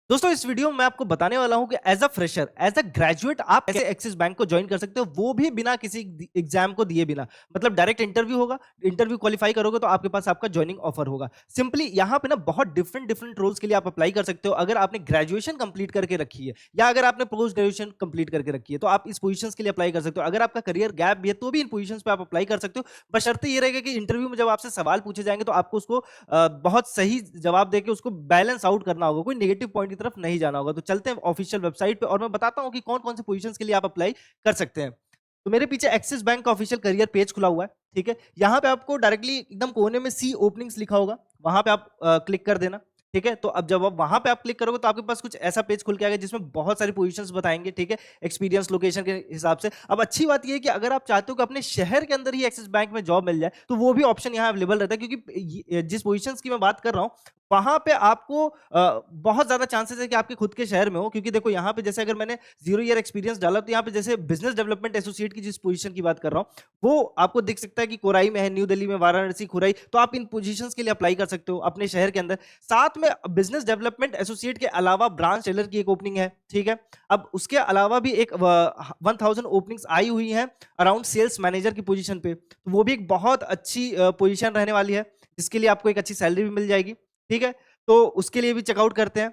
दोस्तों इस वीडियो में मैं आपको बताने वाला हूं कि as a fresher as a graduate आप कैसे एक्सिस बैंक को ज्वाइन कर सकते हो, वो भी बिना किसी एग्जाम को दिए बिना। मतलब डायरेक्ट इंटरव्यू होगा, इंटरव्यू क्वालिफाई करोगे तो आपके पास आपका ज्वाइनिंग ऑफर होगा। सिंपली यहाँ पे ना बहुत डिफरेंट डिफरेंट रोल्स के लिए आप अप्लाई कर सकते हो। अगर आपने ग्रेजुएशन कंप्लीट करके रखी है या अगर आपने पोस्ट ग्रेजुएशन कंप्लीट करके रखी है तो आप इस पोजीशन के लिए अप्लाई कर सकते हो। अगर आपका करियर गैप भी है तो भी इन पोजीशन पे आप अप्लाई कर सकते हो। बशर्ते ये रहेगा कि इंटरव्यू में जब आपसे सवाल पूछे जाएंगे तो आपको उसको बहुत सही जवाब देके उसको बैलेंस आउट करना होगा, कोई नेगेटिव पॉइंट की तरफ नहीं जाना होगा। तो चलते हैं ऑफिशियल वेबसाइट पे और मैं बताता हूं कि कौन कौन से पोजीशंस के लिए आप अप्लाई कर सकते हैं। तो मेरे पीछे एक्सिस बैंक का ऑफिशियल करियर पेज खुला हुआ है। ठीक है, यहाँ पे आपको डायरेक्टली एकदम कोने में सी ओपनिंग्स लिखा होगा, वहां पे आप क्लिक कर देना। ठीक है, तो अब जब आप वहां पे आप क्लिक करोगे तो आपके पास कुछ ऐसा पेज खुल के आएगा जिसमें बहुत सारी पोजीशंस बताएंगे। ठीक है, एक्सपीरियंस लोकेशन के हिसाब से। अब अच्छी बात यह है कि अगर आप चाहते हो कि अपने शहर के अंदर ही एक्सिस बैंक में जॉब मिल जाए तो वो भी ऑप्शन यहाँ अवेलेबल रहता है, क्योंकि जिस पोजीशंस की मैं बात कर रहा हूँ वहां पे आपको बहुत ज्यादा चांसेस है कि आपके खुद के शहर में हो। क्योंकि देखो यहाँ पे जैसे अगर मैंने 0 ईयर एक्सपीरियंस डाला तो यहाँ पे जैसे बिजनेस डेवलपमेंट एसोसिएट की जिस पोजीशन की बात कर रहा हूँ वो आपको दिख सकता है कि कोराई में है, न्यू दिल्ली में, वाराणसी, खुराई। तो आप इन पोजीशंस के लिए अप्लाई कर सकते हो अपने शहर के अंदर। साथ में बिजनेस डेवलपमेंट एसोसिएट के अलावा ब्रांच टेलर की एक ओपनिंग है। ठीक है, अब उसके अलावा भी एक 1000 ओपनिंग्स आई हुई है अराउंड सेल्स मैनेजर की पोजीशन पे। तो वो भी एक बहुत अच्छी पोजीशन रहने वाली है जिसके लिए आपको एक अच्छी सैलरी भी मिल जाएगी। ठीक है, तो उसके लिए भी चेकआउट करते हैं।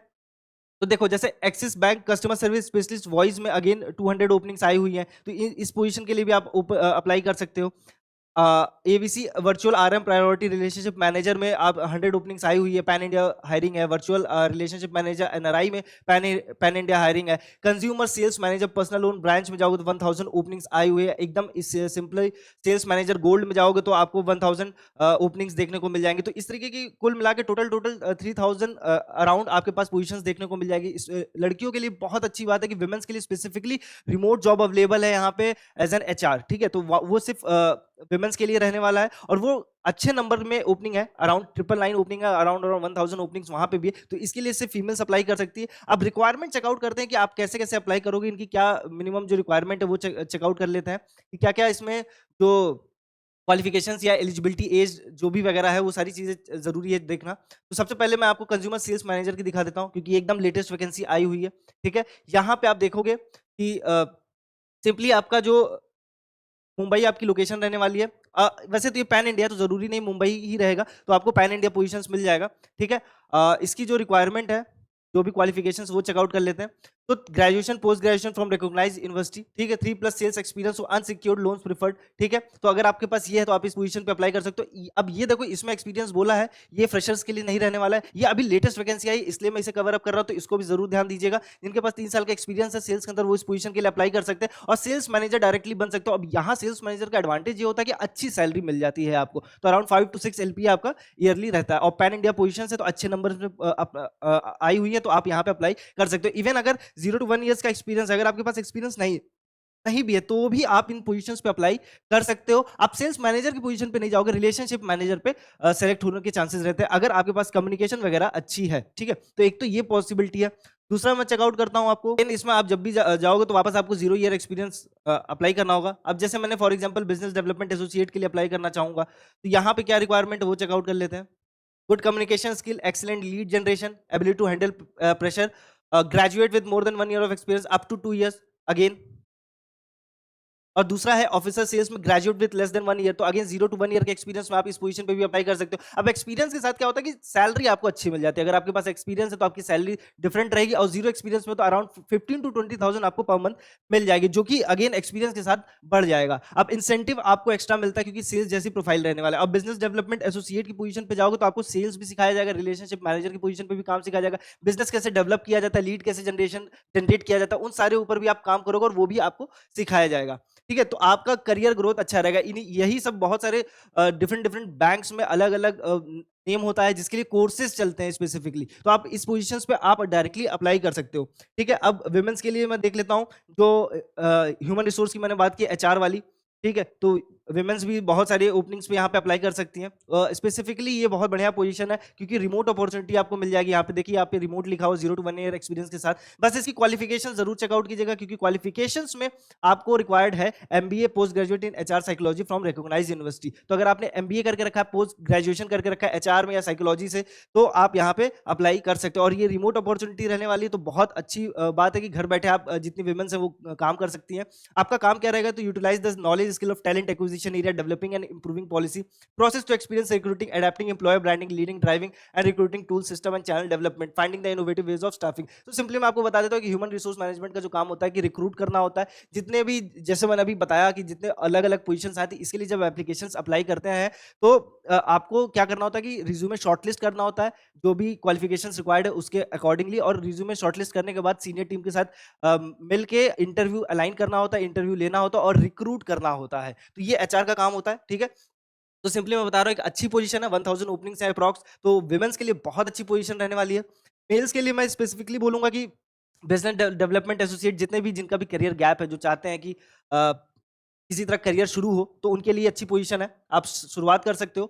तो देखो जैसे axis bank customer service specialist voice में अगेन 200 ओपनिंग्स आई हुई हैं, तो इस पोजीशन के लिए भी आप अप्लाई कर सकते हो। AVC virtual RM priority relationship manager में आप 100 ओपनिंग्स आई हुई है, पैन इंडिया हायरिंग है। वर्चुअल रिलेशनशिप मैनेजर एनआरआई में पैन इंडिया हायरिंग है। Consumer sales manager personal loan branch में जाओगे तो 1000 ओपनिंग्स आई हुई है एकदम। इस सिंपली सेल्स मैनेजर गोल्ड में जाओगे तो आपको 1000 ओपनिंग्स देखने को मिल जाएंगे। तो इस तरीके की कुल मिला के टोटल 3000 अराउंड आपके पास पोजीशंस देखने को मिल जाएगी। लड़कियों के लिए बहुत अच्छी बात है कि विमेंस के लिए स्पेसिफिकली रिमोट जॉब अवेलेबल है यहाँ पे एज एन एचआर। ठीक है, तो वो सिर्फ विमेंस के लिए रहने वाला है और वो अच्छे नंबर में ओपनिंग है, अराउंड 999 ओपनिंग है, अराउंड 1000 ओपनिंग्स वहां पे भी है। तो इसके लिए सिर्फ फीमेल्स अप्लाई कर सकती है। अब रिक्वायरमेंट चेकआउट करते हैं कि आप कैसे कैसे अप्लाई करोगे, इनकी क्या मिनिमम जो रिक्वायरमेंट है वो चेकआउट कर लेते हैं कि क्या क्या इसमें जो क्वालिफिकेशंस या एलिजिबिलिटी एज जो भी वगैरह है वो सारी चीजें जरूरी है देखना। तो सबसे पहले मैं आपको कंज्यूमर सेल्स मैनेजर की दिखा देता हूँ क्योंकि एकदम लेटेस्ट वैकेंसी आई हुई है। ठीक है, यहाँ पे आप देखोगे कि सिंपली आपका जो मुंबई आपकी लोकेशन रहने वाली है। वैसे तो ये पैन इंडिया तो जरूरी नहीं मुंबई ही रहेगा, तो आपको पैन इंडिया पोजीशंस मिल जाएगा। ठीक है, इसकी जो रिक्वायरमेंट है, जो भी क्वालिफिकेशंस वो चेकआउट कर लेते हैं। तो graduation post graduation from recognised university. ठीक है, 3+ sales experience, unsecured loans preferred. ठीक है, तो अगर आपके पास ये है तो आप इस पोजीशन पे अप्लाई कर सकते हो। अब ये देखो इसमें एक्सपीरियंस बोला है, ये फ्रेशर्स के लिए नहीं रहने वाला है। ये अभी लेटेस्ट वैकेंसी आई इसलिए मैं इसे कवर अप कर रहा हूँ, तो इसको भी जरूर ध्यान दीजिएगा। जिनके पास 3 साल का एक्सपीरियंस है सेल्स के अंदर वो इस पोजीशन के लिए अप्लाई कर सकते हैं और सेल्स मैनेजर डायरेक्टली बन सकते हो। अब यहाँ सेल्स मैनेजर का एडवांटेज ये होता है कि अच्छी सैलरी मिल जाती है आपको। तो अराउंड 5 to 6 एलपी आपका ईयरली रहता है और पैन इंडिया पोजीशन से तो अच्छे नंबर में आई हुई है, तो आप यहाँ पे अप्लाई कर सकते हो। इवन अगर 0 to 1 ईयर्स का एक्सपीरियंस, अगर आपके पास एक्सपीरियंस नहीं नहीं भी है तो भी आप इन पोजीशंस पे अप्लाई कर सकते हो। आप सेल्स मैनेजर की पोजीशन पे नहीं जाओगे, रिलेशनशिप मैनेजर पे सेलेक्ट होने के चांसेस रहते हैं अगर आपके पास कम्युनिकेशन वगैरह अच्छी है। ठीक है, तो एक तो ये पॉसिबिलिटी है। दूसरा मैं चेकआउट करता हूं आपको, इसमें आप जब भी जाओगे तो वापस आपको 0 ईयर एक्सपीरियंस अप्लाई करना होगा। अब जैसे मैंने for example business development associate के लिए अप्लाई करना चाहूंगा, तो यहाँ पे क्या रिक्वायरमेंट है वो चेकआउट कर लेते हैं। Good communication skill, excellent lead generation, ability to handle pressure, graduate with more than 1 year of experience up to 2 years again. और दूसरा है ऑफिसर सेल्स में graduate with less than 1 year. तो अगेन 0 to 1 ईयर के experience में आप इस position पे भी अप्लाई कर सकते हो। अब एक्सपीरियंस के साथ क्या होता है कि सैलरी आपको अच्छी मिल जाती है। अगर आपके पास एक्सपीरियंस है तो आपकी सैलरी डिफरेंट रहेगी और 0 एक्सपीरियंस में तो अराउंड 15 to 20,000 आपको पर मंथ मिल जाएगी, जो कि अगेन एक्सपीरियंस के साथ बढ़ जाएगा। अब इंसेंटिव आपको एक्स्ट्रा मिलता है क्योंकि सेल्स जैसी प्रोफाइल रहने वाला है। अब बिजनेस डेवलपमेंट एसोसिएट की पोजीशन पे जाओगे तो आपको सेल्स भी सिखाया जाएगा, रिलेशनशिप मैनेजर की पोजीशन पे भी काम सिखाया जाएगा, बिजनेस कैसे डेवलप किया जाता है, लीड कैसे जनरेट किया जाता है, उन सारे ऊपर भी आप काम करोगे और वो भी आपको सिखाया जाएगा। ठीक है, तो आपका करियर ग्रोथ अच्छा रहेगा। यही सब बहुत सारे डिफरेंट डिफरेंट बैंक्स में अलग अलग नेम होता है जिसके लिए कोर्सेज चलते हैं स्पेसिफिकली। तो आप इस पोजीशंस पे आप डायरेक्टली अप्लाई कर सकते हो। ठीक है, अब विमेंस के लिए मैं देख लेता हूं जो ह्यूमन रिसोर्स की मैंने बात की, एचआर वाली। ठीक है, तो विमेंस भी बहुत सारे ओपनिंग्स पे यहाँ पे अप्लाई कर सकती हैं। स्पेसिफिकली ये बहुत बढ़िया पोजीशन है क्योंकि रिमोट अपॉर्चुनिटी आपको मिल जाएगी। यहाँ पे देखिए, यहाँ पे रिमोट लिखा हो 0 to 1 ईयर एक्सपीरियंस के साथ। बस इसकी क्वालिफिकेशन जरूर चेकआउट कीजिएगा क्योंकि क्वालिफिकेशंस में आपको रिक्वायर्ड है MBA post graduate in HR psychology from recognised university. तो अगर आपने एमबीए करके रखा है, पोस्ट ग्रेजुएशन करके रखा है एचआर में या साइकोलॉजी से, तो आप यहाँ पे अप्लाई कर सकते हो। और ये रिमोट अपॉर्चुनिटी रहने वाली है, तो बहुत अच्छी बात है कि घर बैठे आप जितनी विमेंस है वो काम कर सकती हैं। आपका काम क्या रहेगा, तो utilise the knowledge skill of talent acquisition area, developing and improving policy process to experience recruiting, adapting employer branding, leading driving and recruiting tool system and channel development, finding the innovative ways of staffing. तो simply मैं आपको बता देता हूँ कि human resource management का जो काम होता है कि रिक्रूट करना होता है। जितने भी, जैसे मैंने अभी बताया कि जितने अलग अलग पोजीशंस आती है, इसके लिए जब एप्लीकेशंस अप्लाई करते हैं तो आपको क्या करना होता है कि रिज्यूमे शॉर्टलिस्ट करना होता है जो भी क्वालिफिकेशंस रिक्वायर्ड है उसके अकॉर्डिंगली, और रिज्यूमे शॉर्टलिस्ट करने के बाद सीनियर टीम के साथ मिल के इंटरव्यू अलाइन करना होता है, इंटरव्यू लेना होता है और रिक्रूट करना होता है। तो ये एचआर का काम होता है, ठीक है। तो सिंपली मैं बता रहा हूँ, एक अच्छी पोजीशन है, 1000 ओपनिंग्स है अप्रॉक्स, तो विमेंस के लिए बहुत अच्छी पोजीशन रहने वाली है। मेल्स के लिए मैं स्पेसिफिकली बोलूंगा कि बिजनेस डेवलपमेंट एसोसिएट, जितने भी जिनका भी करियर गैप है, जो चाहते हैं कि किसी तरह करियर शुरू हो, तो उनके लिए अच्छी पोजीशन है। आप शुरुआत कर सकते हो।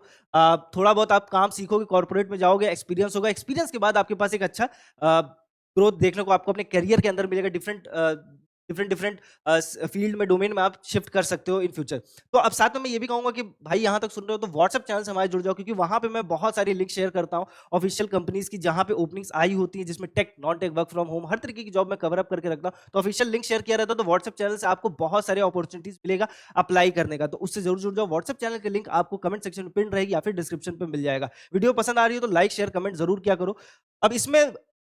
थोड़ा बहुत आप काम सीखोगे, कॉर्पोरेट में जाओगे, एक्सपीरियंस होगा, एक्सपीरियंस के बाद आपके पास एक अच्छा ग्रोथ देखने को आपको अपने करियर के अंदर मिलेगा। डिफरेंट डिफरेंट डिफरेंट फील्ड में, डोमेन में आप शिफ्ट कर सकते हो इन फ्यूचर। तो अब साथ में मैं ये भी कहूंगा कि भाई यहाँ तक सुन रहे हो तो व्हाट्सएप चैनल से हमारे जुड़ जाओ, क्योंकि वहां पे मैं बहुत सारी लिंक शेयर करता हूँ ऑफिशियल कंपनीज की, जहां पे ओपनिंग्स आई होती है, जिसमें tech, non tech, work from home, हर तरीके की जॉब मैं कवर अप करके रखता हूँ। तो ऑफिशियल लिंक शेयर किया रहता है, तो व्हाट्सएप चैनल से आपको बहुत सारे अपॉर्चुनिटीज मिलेगा अप्लाई करने का। तो उससे जरूर जुड़ जाओ। व्हाट्सएप चैनल की लिंक आपको कमेंट सेक्शन में पिन रहेगी या फिर डिस्क्रिप्शन पे मिल जाएगा। वीडियो पसंद आ रही हो तो लाइक शेयर कमेंट जरूर किया करो। अब इसमें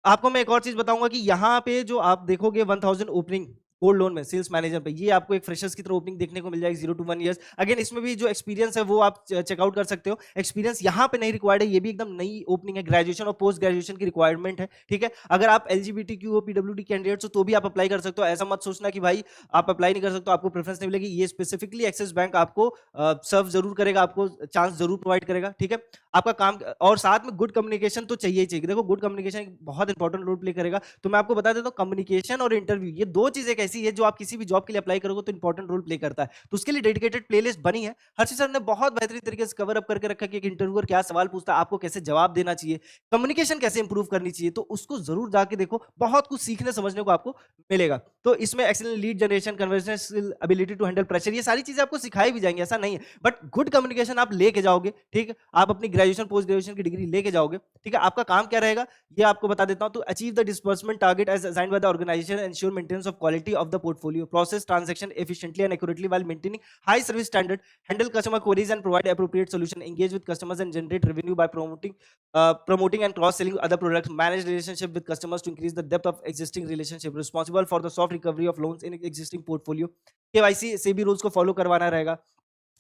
आपको मैं एक और चीज बताऊंगा कि यहाँ पे जो आप देखोगे 1000 ओपनिंग गोल्ड लोन में सेल्स मैनेजर पे, ये आपको एक फ्रेशर्स की तरह ओपनिंग देखने को मिल जाएगी 0 to 1 ईयर्स। अगेन इसमें भी जो एक्सपीरियंस है वो आप चेकआउट कर सकते हो। एक्सपीरियंस यहाँ पे नहीं रिक्वायर्ड है, ये भी एकदम नई ओपनिंग है, ग्रेजुएशन और पोस्ट ग्रेजुएशन की रिक्वायरमेंट है, ठीक है। अगर आप एलजीबीटीक्यू हो, पीडब्ल्यूडी कैंडिडेट्स हो, तो भी आप अप्लाई कर सकते हो। ऐसा मत सोचना कि भाई आप अप्लाई नहीं कर सकते, आपको प्रेफरेंस नहीं मिलेगी। ये स्पेसिफिकली एक्सिस बैंक आपको सर्व जरूर करेगा, आपको चांस जरूर प्रोवाइड करेगा, ठीक है। आपका काम, और साथ में गुड कम्युनिकेशन तो चाहिए ही चाहिए। देखो, गुड कम्युनिकेशन बहुत इंपॉर्टेंट रोल प्ले करेगा। तो मैं आपको बता देता हूँ, कम्युनिकेशन और इंटरव्यू, ये दो चीजें एक ऐसी है जो आप किसी भी जॉब के लिए अप्लाई करोगे तो इंपॉर्टेंट रोल प्ले करता है। तो उसके लिए डेडिकेटेड प्लेलिस्ट बनी है। हर्षी सर ने बहुत बेहतरीन तरीके से कवर अप करके रखा कि एक इंटरव्यूअर क्या सवाल पूछता है, आपको कैसे जवाब देना चाहिए, कम्युनिकेशन कैसे इंप्रूव करनी चाहिए। तो उसको जरूर जाके देखो, बहुत कुछ सीखने समझने को आपको मिलेगा। तो इसमें excellent lead generation, conversational skill, ability to handle pressure, ये सारी चीजें आपको सिखाई भी जाएंगी, ऐसा नहीं है। बट गुड कम्युनिकेशन आप लेके जाओगे, ठीक है। आप अपनी ग्रेजुएशन पोस्ट ग्रेजुएशन की डिग्री लेके जाओगे, ठीक है। आपका काम क्या रहेगा ये आपको बता देता हूं। तो achieve the disbursement target as assigned by the organisation, ensure maintenance of quality of the portfolio, process transaction efficiently and accurately while maintaining high service standard, handle customer queries and provide appropriate solution, engage with customers and generate revenue by promoting and cross selling other products, manage relationship with customers to increase the depth of existing relationship, responsible for the soft recovery of loans in existing portfolio, KYC SEBI rules को follow करवाना रहेगा।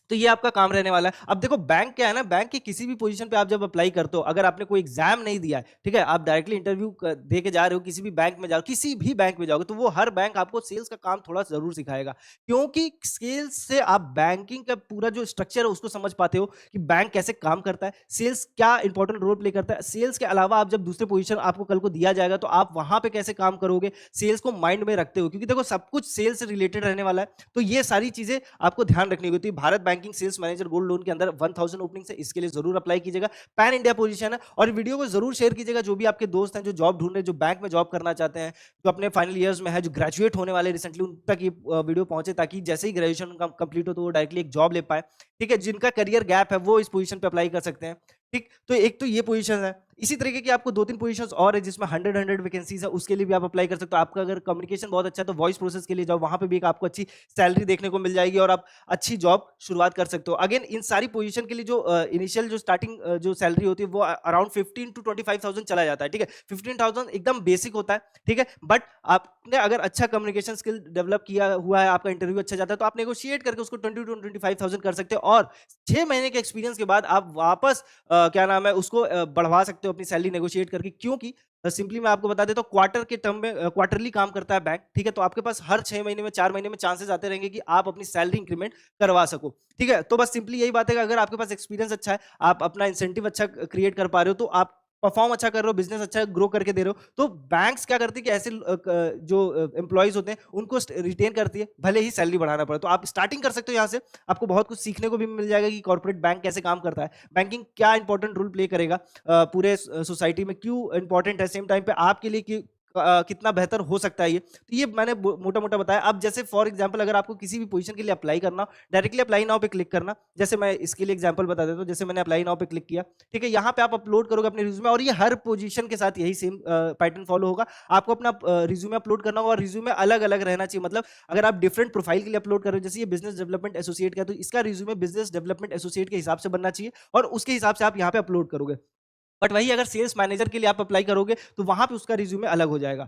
तो ये आपका काम रहने वाला है। अब देखो, बैंक क्या है ना, बैंक की किसी भी पोजीशन पे आप जब अप्लाई करते हो, अगर आपने कोई एग्जाम नहीं दिया है, ठीक है, आप डायरेक्टली इंटरव्यू दे के जा रहे हो, किसी भी बैंक में जाओ, किसी भी बैंक में जाओगे, तो वो हर बैंक आपको सेल्स का काम थोड़ा जरूर सिखाएगा, क्योंकि सेल्स से आप बैंकिंग का पूरा जो स्ट्रक्चर है उसको समझ पाते हो कि बैंक कैसे काम करता है, सेल्स क्या इंपॉर्टेंट रोल प्ले करता है। सेल्स के अलावा आप जब दूसरे पोजीशन आपको कल को दिया जाएगा तो आप वहां पे कैसे काम करोगे, सेल्स को माइंड में रखते हो, क्योंकि देखो सब कुछ सेल्स से रिलेटेड रहने वाला है। तो ये सारी चीजें आपको ध्यान रखनी होती है। Bharat banking sales manager gold loan के अंदर 1000 ओपनिंग है, इसके लिए जरूर अप्लाई कीजिएगा। पैन इंडिया पोजीशन है, और वीडियो को जरूर शेयर कीजिएगा जो भी आपके दोस्त हैं जो जॉब ढूंढ रहे हैं, जो बैंक में जॉब करना चाहते हैं, जो अपने फाइनल ईयर्स में है, जो ग्रेजुएट होने वाले रिसेंटली, उन तक ये वीडियो पहुंचे, ताकि जैसे ही ग्रेजुएशन कंप्लीट हो तो वो डायरेक्टली एक जॉब ले पाए, ठीक है। जिनका करियर गैप है वो इस पोजीशन पे अप्लाई कर सकते हैं, ठीक। तो एक तो ये पोजीशन है। इसी तरीके की आपको 2-3 पोजीशंस और है जिसमें 100 वैकेंसीज है, उसके लिए भी आप अप्लाई कर सकते हो। आपका अगर कम्युनिकेशन बहुत अच्छा है तो वॉइस प्रोसेस के लिए जाओ, वहां पे भी एक आपको अच्छी सैलरी देखने को मिल जाएगी और आप अच्छी जॉब शुरुआत कर सकते हो। अगेन इन सारी पोजीशन के लिए जो इनिशियल जो स्टार्टिंग जो सैलरी होती है वो अराउंड 15 to 25,000 चला जाता है, ठीक है। 15,000 एकदम बेसिक होता है, ठीक है। बट आपने अगर अच्छा कम्युनिकेशन स्किल डेवलप किया हुआ है, आपका इंटरव्यू अच्छा जाता है, तो आप नेगोशिएट करके उसको 20 to 25,000 कर सकते हो, और 6 महीने के एक्सपीरियंस के बाद आप वापस क्या नाम है उसको बढ़वा सकते हो अपनी सैलरी नेगोशिएट करके। क्योंकि सिंपली मैं आपको बता देता हूं, क्वार्टर के टर्म में क्वार्टरली काम करता है बैंक, ठीक है। तो आपके पास हर 6 महीने में, 4 महीने में चांसेस आते रहेंगे कि आप अपनी सैलरी इंक्रीमेंट करवा सको, ठीक है। तो बस सिंपली यही बात है कि अगर आपके पास एक्सपीरियंस अच्छा है, आप अपना इंसेंटिव अच्छा क्रिएट कर पा रहे हो, तो आप परफॉर्म अच्छा कर रहे हो, बिजनेस अच्छा ग्रो करके दे रहे हो, तो बैंक्स क्या करती है कि ऐसे जो एम्प्लॉयज होते हैं उनको रिटेन करती है, भले ही सैलरी बढ़ाना पड़े। तो आप स्टार्टिंग कर सकते हो यहाँ से, आपको बहुत कुछ सीखने को भी मिल जाएगा कि कॉर्पोरेट बैंक कैसे काम करता है, बैंकिंग क्या इंपॉर्टेंट रोल प्ले करेगा पूरे सोसाइटी में, क्यों इंपॉर्टेंट है, सेम टाइम पे आपके लिए कितना बेहतर हो सकता है ये। तो ये मैंने मोटा मोटा बताया। अब जैसे फॉर एग्जांपल अगर आपको किसी भी पोजीशन के लिए अप्लाई करना, डायरेक्टली अप्लाई नाउ पे क्लिक करना। जैसे मैं इसके लिए एग्जांपल बता देता हूँ, जैसे मैंने अप्लाई नाउ पे क्लिक किया, ठीक है, यहाँ पे आप अपलोड करोगे अपने रिज्यूमे, और ये हर पोजीशन के साथ यही सेम पैटर्न फॉलो होगा। आपको अपना रिज्यूमे अपलोड करना होगा, और रिज्यूमे अलग अलग रहना चाहिए। मतलब अगर आप डिफरेंट प्रोफाइल के लिए अपलोड कर रहे हो, जैसे ये बिजनेस डेवलपमेंट एसोसिएट का, तो इसका रिज्यूमे बिजनेस डेवलपमेंट एसोसिएट के हिसाब से बनना चाहिए, और उसके हिसाब से आप यहाँ पे अपलोड करोगे। बट वही अगर सेल्स मैनेजर के लिए आप अप्लाई करोगे, तो वहां पे उसका रिज्यूमे अलग हो जाएगा।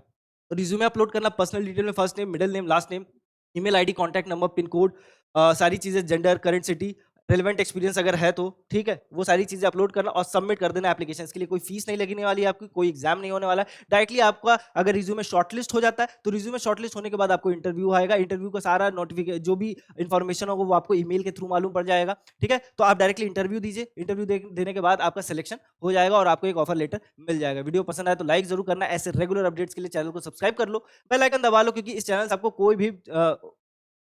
तो रिज्यूमे अपलोड करना, पर्सनल डिटेल में first name, middle name, last name, email ID, contact number, pin code, सारी चीजें, gender, current city, relevant experience अगर है तो ठीक है, वो सारी चीजें अपलोड करना और सबमिट कर देना एप्लीकेशन के लिए। कोई फीस नहीं लगने वाली है आपकी, कोई एग्जाम नहीं होने वाला है। डायरेक्टली आपका अगर रिज्यूमे शॉर्टलिस्ट हो जाता है, तो रिज्यूमे शॉर्टलिस्ट होने के बाद आपको इंटरव्यू आएगा। इंटरव्यू का सारा नोटिफिकेशन, जो भी इंफॉर्मेशन होगा वो आपको ईमेल के थ्रू मालूम पड़ जाएगा। ठीक है, तो आप डायरेक्टली इंटरव्यू दीजिए, इंटरव्यू देने के बाद आपका सिलेक्शन हो जाएगा और आपको एक ऑफर लेटर मिल जाएगा। वीडियो पसंद आए तो लाइक जरूर करना। ऐसे रेगुलर अपडेट्स के लिए चैनल को सब्सक्राइब कर लो, बेल आइकन दबा लो, क्योंकि इस चैनल से आपको कोई भी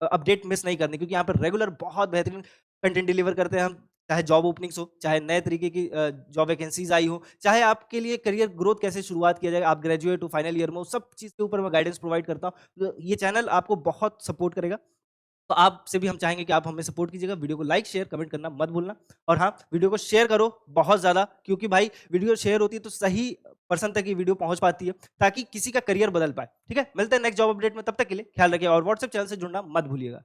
अपडेट मिस नहीं करनी, क्योंकि यहाँ पर रेगुलर बहुत बेहतरीन कंटेंट डिलीवर करते हैं हम। चाहे जॉब ओपनिंग्स हो, चाहे नए तरीके की जॉब वैकेंसीज आई हो, चाहे आपके लिए करियर ग्रोथ कैसे शुरुआत किया जाएगा, आप ग्रेजुएट हो, फाइनल ईयर में हो, सब चीज़ के ऊपर मैं गाइडेंस प्रोवाइड करता हूँ। तो ये चैनल आपको बहुत सपोर्ट करेगा। तो आपसे भी हम चाहेंगे कि आप हमें सपोर्ट कीजिएगा। वीडियो को लाइक शेयर कमेंट करना मत भूलना, और हाँ, वीडियो को शेयर करो बहुत ज़्यादा, क्योंकि भाई वीडियो शेयर होती है तो सही पर्सन तक ये वीडियो पहुंच पाती है, ताकि किसी का करियर बदल पाए। ठीक है, मिलते हैं नेक्स्ट जॉब अपडेट में, तब तक के लिए ख्याल रखिए, और व्हाट्सएप चैनल से जुड़ना मत भूलिएगा।